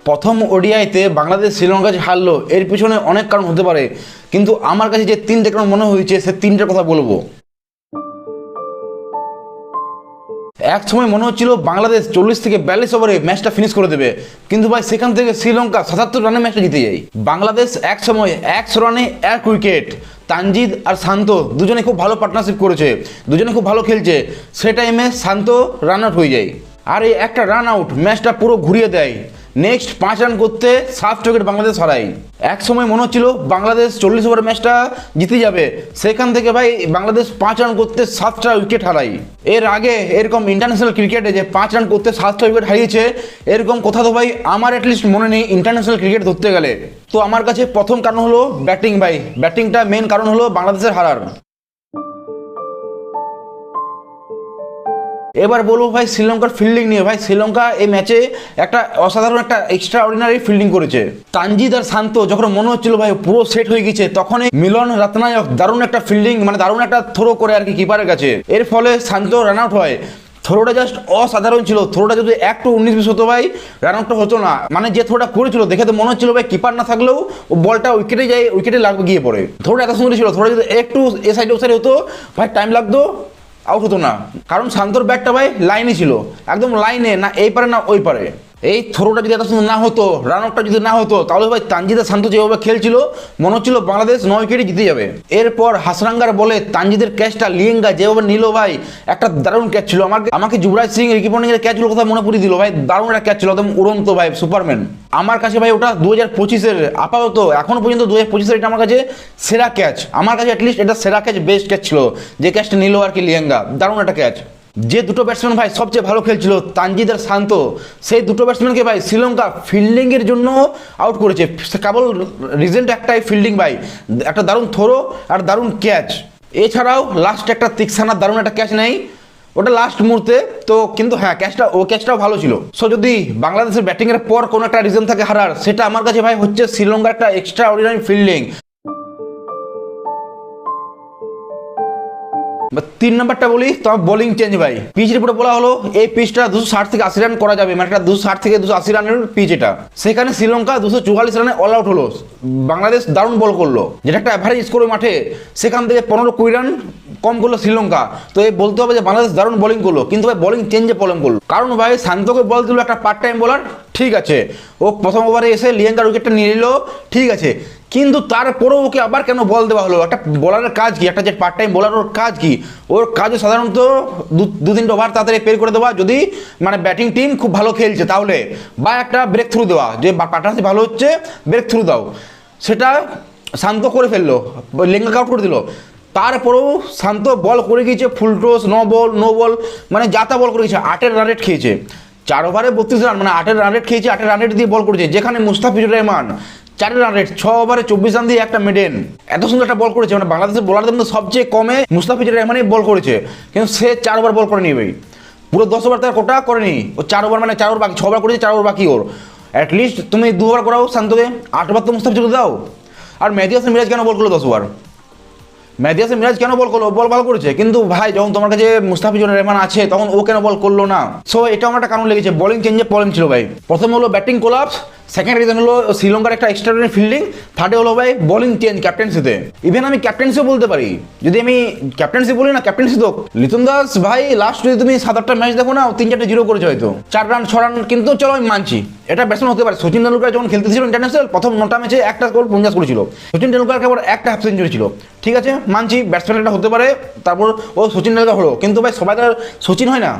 প্রথম ওডিআইতে বাংলাদেশ শ্রীলঙ্কা যে হারলো এর পিছনে অনেক কারণ হতে পারে, কিন্তু আমার কাছে যে তিনটে কারণ মনে হয়েছে সে তিনটের কথা বলবো। এক সময় মনে হচ্ছিল বাংলাদেশ 40 থেকে 42 ওভারে ম্যাচটা ফিনিশ করে দেবে, কিন্তু ভাই সেখান থেকে শ্রীলঙ্কা 77 রানে ম্যাচটা জিতে যায়। বাংলাদেশ এক সময় 100 রানে 1 উইকেট, তানজিদ আর শান্ত দুজনে খুব ভালো পার্টনারশিপ করেছে, দুজনে খুব ভালো খেলছে। সে টাইমে শান্ত রান আউট হয়ে যায়, আর এই একটা রান আউট ম্যাচটা পুরো ঘুরিয়ে দেয়। নেক্সট 5 রান করতে 7 উইকেট বাংলাদেশ হারায়। এক সময় মনে হচ্ছিল বাংলাদেশ 40 ওভার ম্যাচটা জিতে যাবে, সেখান থেকে ভাই বাংলাদেশ 5 রান করতে 7টা উইকেট হারায়। এর আগে এরকম ইন্টারন্যাশনাল ক্রিকেটে যে 5 রান করতে 7টা উইকেট হারিয়েছে এরকম কথা তো ভাই আমার অ্যাটলিস্ট মনে নেই ইন্টারন্যাশনাল ক্রিকেট ধরতে গেলে। তো আমার কাছে প্রথম কারণ হলো ব্যাটিং ভাই, ব্যাটিংটা মেন কারণ হলো বাংলাদেশের হারার। এবার বলবো ভাই শ্রীলঙ্কার ফিল্ডিং নিয়ে। ভাই শ্রীলঙ্কা এই ম্যাচে একটা অসাধারণ একটা এক্সট্রা অর্ডিনারি ফিল্ডিং করেছে। তানজিদ আর শান্ত যখন মনে হচ্ছিল ভাই পুরো সেট হয়ে গেছে, তখনই মিলন রত্নায়ক দারুণ একটা ফিল্ডিং মানে দারুণ একটা থ্রো করে আর কি কিপারের কাছে। এর ফলে শান্ত রান আউট হয়। থ্রোটা জাস্ট অসাধারণ ছিল। থ্রোটা যদি একটু 19-20 হতো ভাই রান আউটটা হতো না। মানে যে থ্রোটা করেছিল দেখে তো মনে হচ্ছিল ভাই কিপার না থাকলেও ও বলটা উইকেটে যায়, উইকেটে লাগবে গিয়ে পড়ে। থ্রোটা এত সুন্দর ছিল। থ্রোটা যদি একটু এ সাইডে ও সাইডে হতো ভাই টাইম লাগতো, আউট হতো না। কারণ শান্তর ব্যাটটা ভাই লাইনে ছিল, একদম লাইনে, না এই পারে না ওই পারে। এই থ্রোটা যদি এত সুন্দর না হতো, রান আউটটা যদি না হতো, তাহলে ভাই তানজিদ আর শান্ত যেভাবে খেলছিল মনে হচ্ছিল বাংলাদেশ 9 উইকেটে জিতে যাবে। এরপর হাসরাঙ্গার বলে তানজিদের ক্যাচটা লিয়েঙ্গা যেভাবে নিল ভাই একটা দারুণ ক্যাচ ছিল। আমাকে যুবরাজ সিং রিকি পন্ডিংয়ের ক্যাচগুলোর কথা মনে পড়িয়ে দিল ভাই। দারুণ একটা ক্যাচ ছিল, একদম উড়ন্ত ভাই, সুপারম্যান। আমার কাছে ভাই ওটা 2025-এর আপাতত এখনো পর্যন্ত 2025-এর এটা আমার কাছে সেরা ক্যাচ। আমার কাছে অ্যাটলিস্ট এটা সেরা ক্যাচ, বেস্ট ক্যাচ ছিল যে ক্যাচটা নিল আর কি লিয়েঙ্গা। দারুণ একটা ক্যাচ। যে দুটো ব্যাটসম্যান ভাই সবচেয়ে ভালো খেলছিল তানজিদ আর শান্ত, সেই দুটো ব্যাটসম্যানকে ভাই শ্রীলঙ্কা ফিল্ডিংয়ের জন্য আউট করেছে। কেবল রিজেন্ট একটাই ফিল্ডিং ভাই, একটা দারুণ থ্রো আর দারুণ ক্যাচ। এছাড়াও লাস্ট একটা তিক্সানার দারুণ একটা ক্যাচ নেই, ওটা লাস্ট মুহূর্তে তো, কিন্তু হ্যাঁ ক্যাচটাও ভালো ছিল। সো যদি বাংলাদেশের ব্যাটিংয়ের পর কোনো একটা রিজন থাকে হারার, সেটা আমার কাছে ভাই হচ্ছে শ্রীলঙ্কার একটা এক্সট্রা অর্ডিনারি ফিল্ডিং। 3 নাম্বারটা বলি তোমার বোলিং চেঞ্জ ভাই। পিচ রিপোর্টে বলা হলো এই পিচটা 260 থেকে 80 রান করা যাবে, মানে একটা 260 থেকে 280 রানের পিচ এটা। সেখানে শ্রীলঙ্কা 244 রানে অল আউট হলো। বাংলাদেশ দারুণ বল করলো, যেটা একটা অ্যাভারেজ স্কোর মাঠে, সেখান থেকে 15-20 রান কম করলো শ্রীলঙ্কা। তো এই বলতে হবে যে বাংলাদেশ দারুণ বোলিং করলো, কিন্তু ভাই বোলিং চেঞ্জে প্রবলেম করলো। কারণ ভাই শান্তকে বল দিল একটা পার্ট টাইম বোলার, ঠিক আছে, ও প্রথম ওভারে এসে লিয়েঙ্গার উইকেটটা নিয়ে নিল, ঠিক আছে, কিন্তু তারপরেও ওকে আবার কেন বল দেওয়া হলো? একটা বোলারের কাজ কি? একটা যে পার্ট টাইম বোলার ওর কাজ কি? ওর কাজে সাধারণত 2-3 ওভার তাড়াতাড়ি পের করে দেওয়া, যদি মানে ব্যাটিং টিম খুব ভালো খেলছে তাহলে, বা একটা ব্রেক থ্রু দেওয়া, যে পার্টনারশিপ ভালো হচ্ছে ব্রেক থ্রু দাও। সেটা শান্ত করে ফেললো, লিয়েঙ্গাকে আউট করে দিল। তারপরেও শান্ত বল করে গিয়েছে ফুল টস, নো বল, মানে যাতা বল করে গেছে। 8 রান রেট খেয়েছে, 4 ওভারে 32 রান, মানে 8 রান রেট খেয়েছে। 8 রান রেট দিয়ে বল করেছে, যেখানে মুস্তাফিজুর রহমান 4 রান রেট, 6 ওভারে 24 রান দিয়ে একটা মেডেন। এত সুন্দর একটা বল করেছে, মানে বাংলাদেশের বোলারদের মধ্যে সবচেয়ে কমে মুস্তাফিজুর রহমানই বল করেছে, কিন্তু সে 4 ওভার বল করেনি ভাই। পুরো 10 ওভার তার কোটা করেনি ও, 4 ওভার, মানে 4 ওভার বাকি, 6 ওভার করেছে, 4 ওভার বাকি ওর। অ্যাটলিস্ট তুমি 2 ওভার করাও শান্তকে, 8 ওভার তো মুস্তাফিজুরকে দাও। আর মেহেদী হাসান মিরাজ কেন বল করলো 10 ওভার? মেহেদী হাসান মিরাজ কেন বল করলো? বল ভালো করেছে, কিন্তু ভাই যখন তোমার কাছে মুস্তাফিজুর রহমান আছে তখন ও কেন বল করলো না? সো এটা আমার একটা কারণ লেগেছে, বোলিং চেঞ্জে প্রবলেম ছিল ভাই। প্রথম হলো ব্যাটিং কোলাপস, সেকেন্ড রিজন হলো শ্রীলঙ্কার একটা এক্সট্রাঅর্ডিনারি ফিল্ডিং, থার্ডে হলো ভাই বোলিং চেঞ্জ ক্যাপ্টেন্সিতে। ইভেন আমি ক্যাপ্টেন্সিও বলতে পারি, যদি আমি ক্যাপ্টেন্সি বলি না, ক্যাপ্টেন্সি তো লিটন দাস ভাই লাস্ট যদি তুমি 7-8টা ম্যাচ দেখো না, 3-4টে 0 করেছে হয়তো, 4 রান 6 রান, কিন্তু চলো আমি মানছি এটা ব্যাটসম্যান হতে পারে। সচিন তেন্ডুলকার যখন খেলতেছিল ইন্টারন্যাশনাল, প্রথম 9টা ম্যাচে একটা স্কোর 50 করেছিল। সচিন তেন্ডুলকার কেবল একটা হাফ সেঞ্চুরি ছিল, ঠিক আছে মানছি ব্যাটসম্যান এটা হতে পারে। তারপর ও সচিন তেন্ডুলকার হলো, কিন্তু ভাই সবাই তার সচিন হয় না,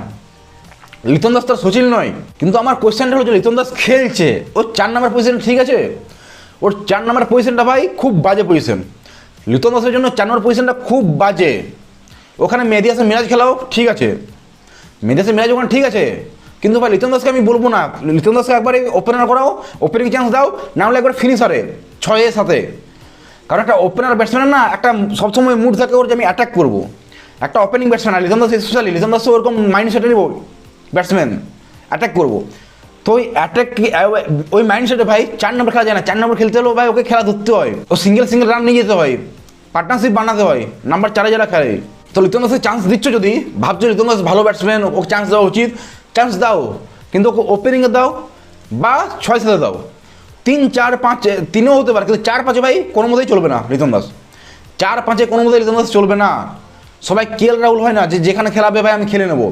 লিটন দাস তার সচিন নয়। কিন্তু আমার কোয়েশ্চেনটা হলো যে লিটন দাস খেলছে, ও 4 নম্বর পজিশন, ঠিক আছে, ওর 4 নম্বর পজিশনটা ভাই খুব বাজে পজিশন। লিটন দাসের জন্য 4 নম্বর পজিশনটা খুব বাজে। ওখানে মেহেদী হাসান মিরাজ খেলাও ঠিক আছে, মেহেদী হাসান মিরাজ ওখানে ঠিক আছে, কিন্তু ভাই লিটন দাসকে আমি বলবো না, লিটন দাসকে একবারে ওপেনার করাও, ওপেনিং চান্স দাও, না হলে একবার ফিনিশারে 6-এর সাথে। কারণ একটা ওপেনার ব্যাটসম্যানের না একটা সবসময় মুড থাকে ওর যে আমি অ্যাটাক করবো। একটা ওপেনিং ব্যাটসম্যান, আর লিটন দাস স্পেশালি, লিটন দাস ওরকম মাইন্ড সেটে নিব ব্যাটসম্যান অ্যাটাক করবো। তো ওই অ্যাটাক, ওই মাইন্ড সেটে ভাই 4 নম্বর খেলা যায় না। 4 নম্বর খেলতে হলেও ভাই ওকে খেলা ধরতে হয়, ও সিঙ্গেল রান নিয়ে যেতে হয়, পার্টনারশিপ বানাতে হয় নাম্বার 4-এ যারা খেলে। তো লিটন দাসের চান্স দিচ্ছ, যদি ভাবছো লিটন দাস ভালো ব্যাটসম্যান, ওকে চান্স দেওয়া উচিত, চান্স দাও, কিন্তু ওকে ওপেনিংয়ে দাও, বা 6-7 দাও, 3-4-5 তিনেও হতে পারে, কিন্তু 4-5 ভাই কোনো মতেই চলবে না রিতম দাস। 4-5 কোনো মতেই রিতম দাস চলবে না। সবাই কেএল রাহুল হয় না যে যেখানে খেলাবে ভাই আমি খেলে নেবো।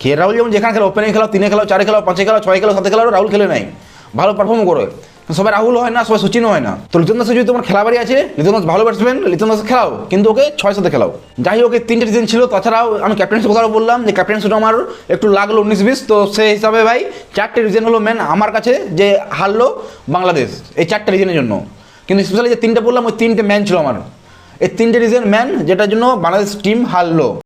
কেএল রাহুল যেমন যেখানে খেলো, ওপেনে খেলাও, 3-এ খেলাও, 4-এ খেলাও, 5-এ খেলাও, 6-এ খেলাও, 7-এ খেলাও, রাহুল খেলে নেয়, ভালো পারফর্ম করে। সবাই রাহুল হয় না, সবাই সচিনও হয় না। তো লিটন দাসের যদি তোমার খেলাবাড়ি আছে, লিটন দাস ভালো ব্যাটসম্যান, লিটন দাস খেলাও, কিন্তু ওকে 6-7 খেলাও। যাই হোক, 3টে রিজন ছিল। তাছাড়াও আমি ক্যাপ্টেন্সির কথাও বললাম যে ক্যাপ্টেন্সিটা আমার একটু লাগলো 19-20। তো সেই হিসাবে ভাই 4টে রিজন হলো মেন আমার কাছে যে হারলো বাংলাদেশ, এই 4টে রিজনের জন্য। কিন্তু স্পেশালি যে 3টে বললাম, ওই 3টে ম্যান ছিল আমার। এই 3টে রিজন ম্যান যেটার জন্য বাংলাদেশ টিম হারলো।